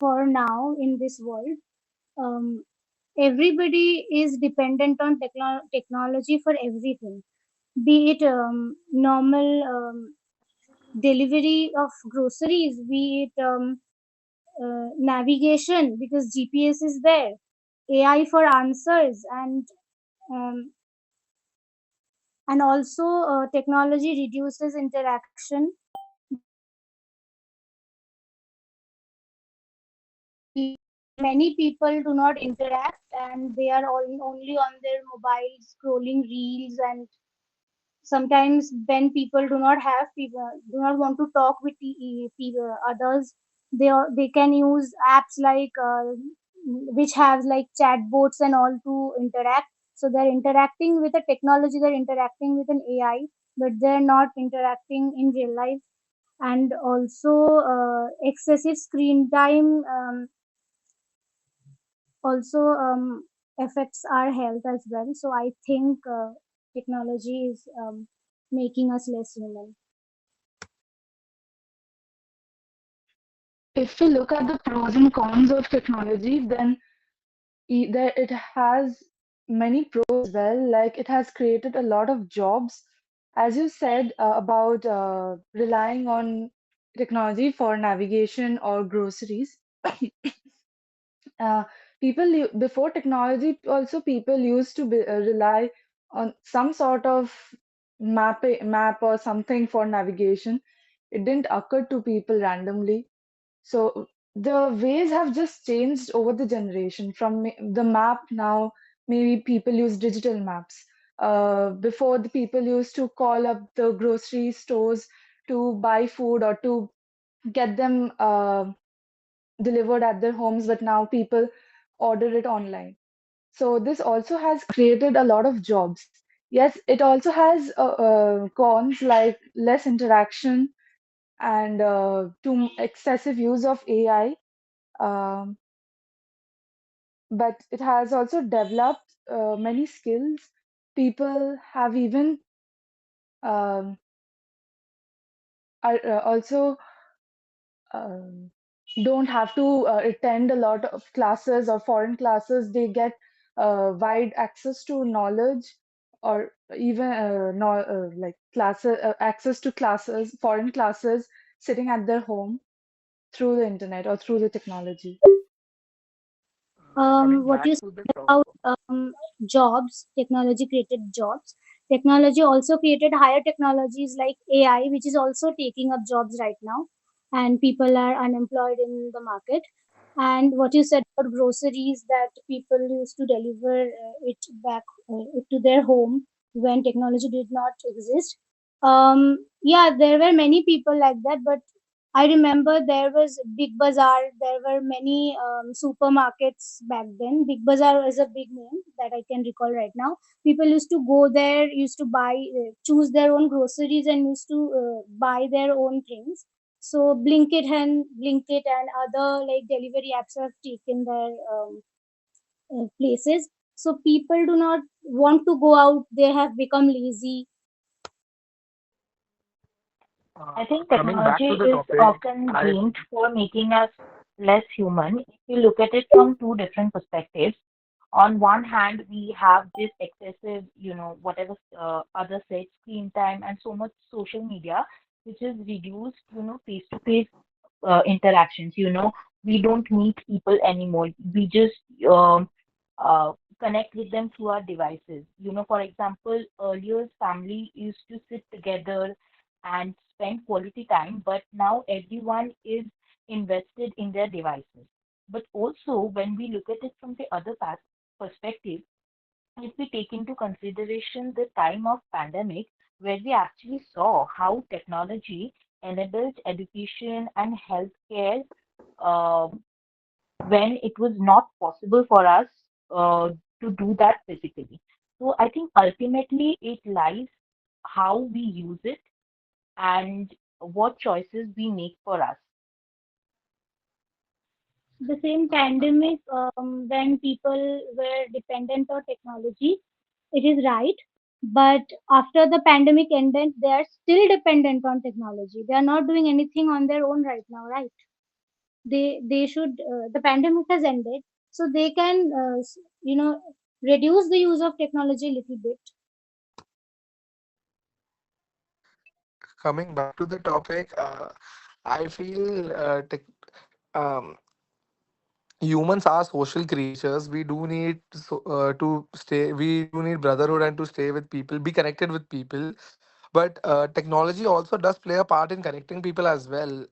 for now in this world, um, everybody is dependent on technology for everything, be it normal delivery of groceries, be it navigation because GPS is there, AI for answers, um, and also technology reduces interaction. Many people do not interact and they are all only on their mobiles scrolling reels, and sometimes when people do not have people do not want to talk with people, others, they can use apps like which have like chatbots and all to interact. So they're interacting with a technology, they're interacting with an AI, but they're not interacting in real life. And also excessive screen time also affects our health as well. So I think technology is making us less human. If we look at the pros and cons of technology, then there it has many pros as well. Like it has created a lot of jobs, as you said about relying on technology for navigation or groceries. uh, before technology, also people used to rely on some sort of map or something for navigation. It didn't occur to people randomly. So the ways have just changed over the generation. From the map now, maybe people use digital maps. Before, the people used to call up the grocery stores to buy food or to get them delivered at their homes, but now people order it online. So this also has created a lot of jobs. Yes, it also has cons like less interaction and too excessive use of AI. Um, but it has also developed many skills. People have even um, are also um, don't have to attend a lot of classes or foreign classes. They get wide access to knowledge, or even no, like classes, access to classes, foreign classes, sitting at their home through the internet or through the technology. Coming What back you to the said top. about jobs, technology created jobs. Technology also created higher technologies like AI, which is also taking up jobs right now, and people are unemployed in the market. And what you said about groceries, that people used to deliver it back to their home when technology did not exist. Yeah, there were many people like that, but I remember there was Big Bazaar. There were many supermarkets back then. Big Bazaar is a big name that I can recall right now. People used to go there, used to buy, choose their own groceries, and used to buy their own things. So Blinkit and other like delivery apps have taken their places. So people do not want to go out. They have become lazy. I think Coming back technology to the is topic, often I blamed for making us less human. If you look at it from two different perspectives, on one hand, we have this excessive, whatever others said, screen time and so much social media, which is reduced, face-to-face interactions. We don't meet people anymore. We just uh, connect with them through our devices. For example, earlier family used to sit together and spend quality time, but now everyone is invested in their devices. But also, when we look at it from the other perspective, if we take into consideration the time of pandemic, where we actually saw how technology enabled education and healthcare uh, when it was not possible for us uh, to do that physically. So I think ultimately it lies how we use it and what choices we make for us. The same pandemic, when people were dependent on technology, it is right. But after the pandemic ended, they are still dependent on technology. They are not doing anything on their own right now, right? they should the pandemic has ended, so they can you know reduce the use of technology a little bit. Coming back to the topic, I feel um, humans are social creatures. We do need to stay. We do need brotherhood and to stay with people, be connected with people. But technology also does play a part in connecting people as well.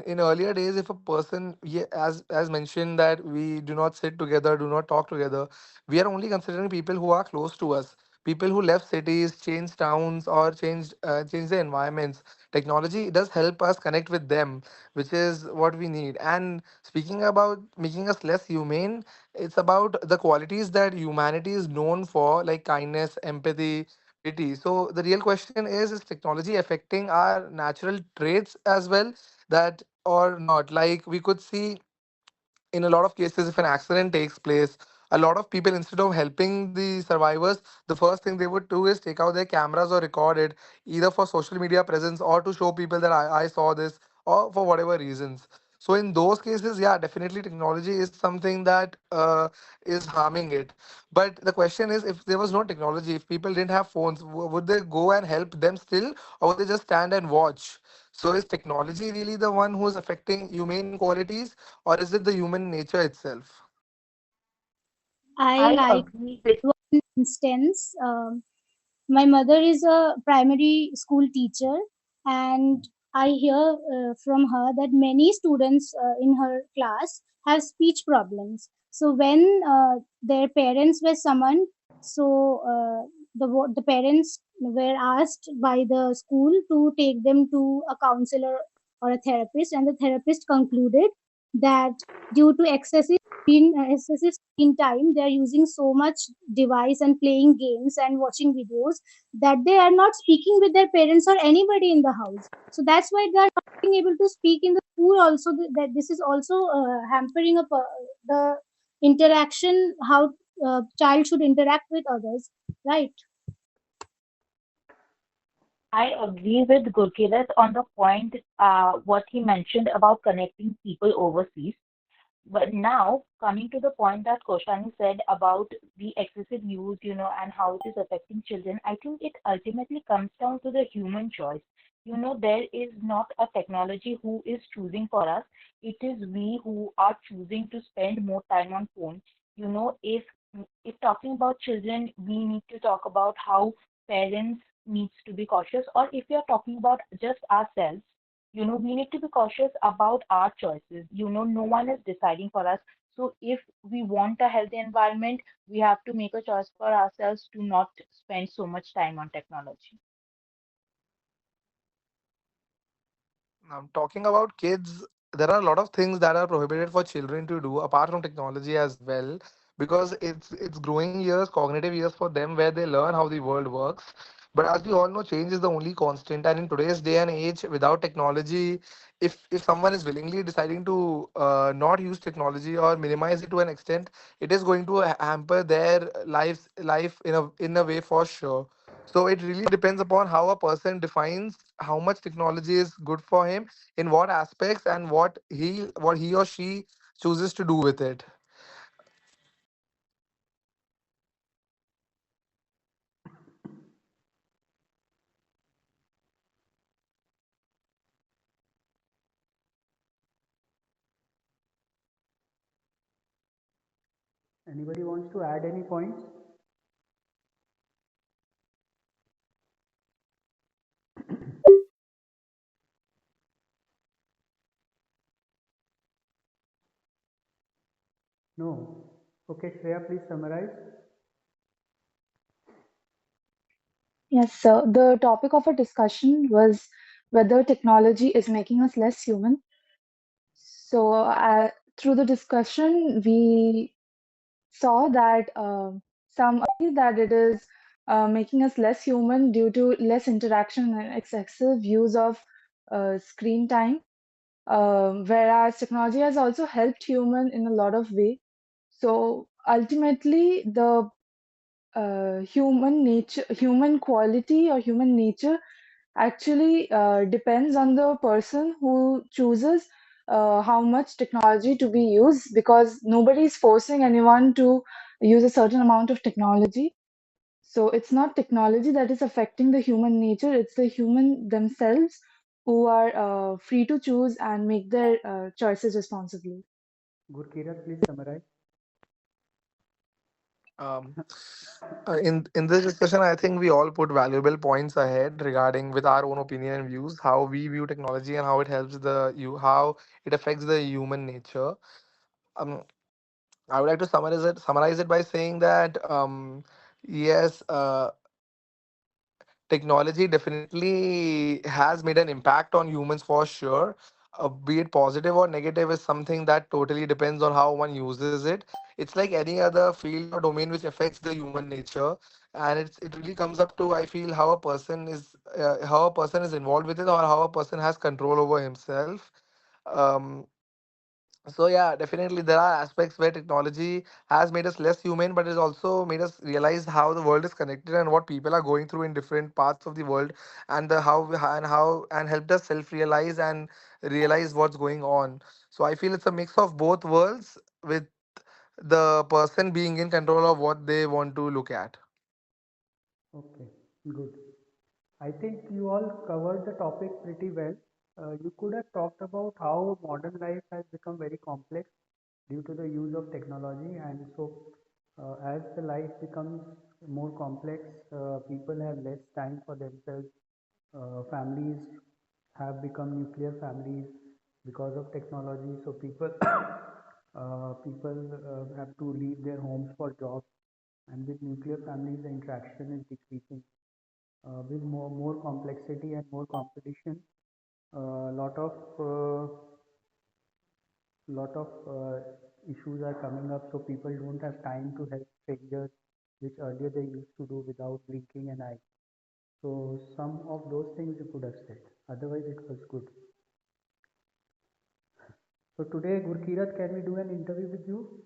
In earlier days, if a person, yeah, as mentioned, that we do not sit together, do not talk together, we are only considering people who are close to us. People who left cities, changed towns, or changed their environments. Technology does help us connect with them, which is what we need. And speaking about making us less humane, it's about the qualities that humanity is known for, like kindness, empathy, pity. So the real question is technology affecting our natural traits as well, that or not? Like we could see in a lot of cases, if an accident takes place, a lot of people, instead of helping the survivors, the first thing they would do is take out their cameras or record it, either for social media presence or to show people that I saw this, or for whatever reasons. So in those cases, yeah, definitely technology is something that is harming it. But the question is, if there was no technology, if people didn't have phones, would they go and help them still, or would they just stand and watch? So is technology really the one who is affecting humane qualities, or is it the human nature itself? I I agree with one instance. My mother is a primary school teacher, and I hear from her that many students in her class have speech problems. So when their parents were summoned, so the parents were asked by the school to take them to a counselor or a therapist, and the therapist concluded that due to excessive screen time, they are using so much device and playing games and watching videos that they are not speaking with their parents or anybody in the house. So that's why they are not being able to speak in the school also. That this is also hampering the interaction, how child should interact with others, right? I agree with Gurkirat on the point what he mentioned about connecting people overseas. But now, coming to the point that Koshani said about the excessive use, and how it is affecting children, I think it ultimately comes down to the human choice. There is not a technology who is choosing for us. It is we who are choosing to spend more time on phone. If talking about children, we need to talk about how parents needs to be cautious, or if we are talking about just ourselves, we need to be cautious about our choices. No one is deciding for us. So if we want a healthy environment, we have to make a choice for ourselves to not spend so much time on technology. Talking about kids, there are a lot of things that are prohibited for children to do apart from technology as well, because it's growing years, cognitive years for them, where they learn how the world works. But as we all know, change is the only constant, and in today's day and age, without technology, if someone is willingly deciding to not use technology or minimize it to an extent, it is going to hamper their life in a way for sure. So it really depends upon how a person defines how much technology is good for him, in what aspects, and what he or she chooses to do with it. Anybody wants to add any points? No. Okay, Shreya, please summarize. Yes, so the topic of our discussion was whether technology is making us less human. So, through the discussion, we saw that some argue that it is making us less human due to less interaction and excessive use of screen time, whereas technology has also helped human in a lot of way. So ultimately, the human quality or human nature actually depends on the person who chooses how much technology to be used, because nobody is forcing anyone to use a certain amount of technology. So it's not technology that is affecting the human nature, it's the human themselves who are free to choose and make their choices responsibly. Gurkirat, please summarize. Um, in this discussion, I think we all put valuable points ahead regarding with our own opinion and views, how we view technology and how it helps how it affects the human nature. Um, I would like to summarize it by saying that yes, technology definitely has made an impact on humans for sure. Be it positive or negative is something that totally depends on how one uses it. It's like any other field or domain which affects the human nature, and it really comes up to, I feel, how a person is involved with it, or how a person has control over himself. Um, so yeah, definitely there are aspects where technology has made us less human, but it's also made us realize how the world is connected and what people are going through in different parts of the world, and the how and helped us self-realize and realize what's going on. So I feel it's a mix of both worlds, with the person being in control of what they want to look at. Okay, good. I think you all covered the topic pretty well. You could have talked about how modern life has become very complex due to the use of technology, and so as the life becomes more complex, people have less time for themselves. Families have become nuclear families because of technology. So people have to leave their homes for jobs, and with nuclear families, the interaction is decreasing. With more complexity and more competition, a lot of issues are coming up. So people don't have time to help strangers, which earlier they used to do without blinking an eye. So some of those things you could have said. Otherwise, it was good. So today, Gurkirat, can we do an interview with you?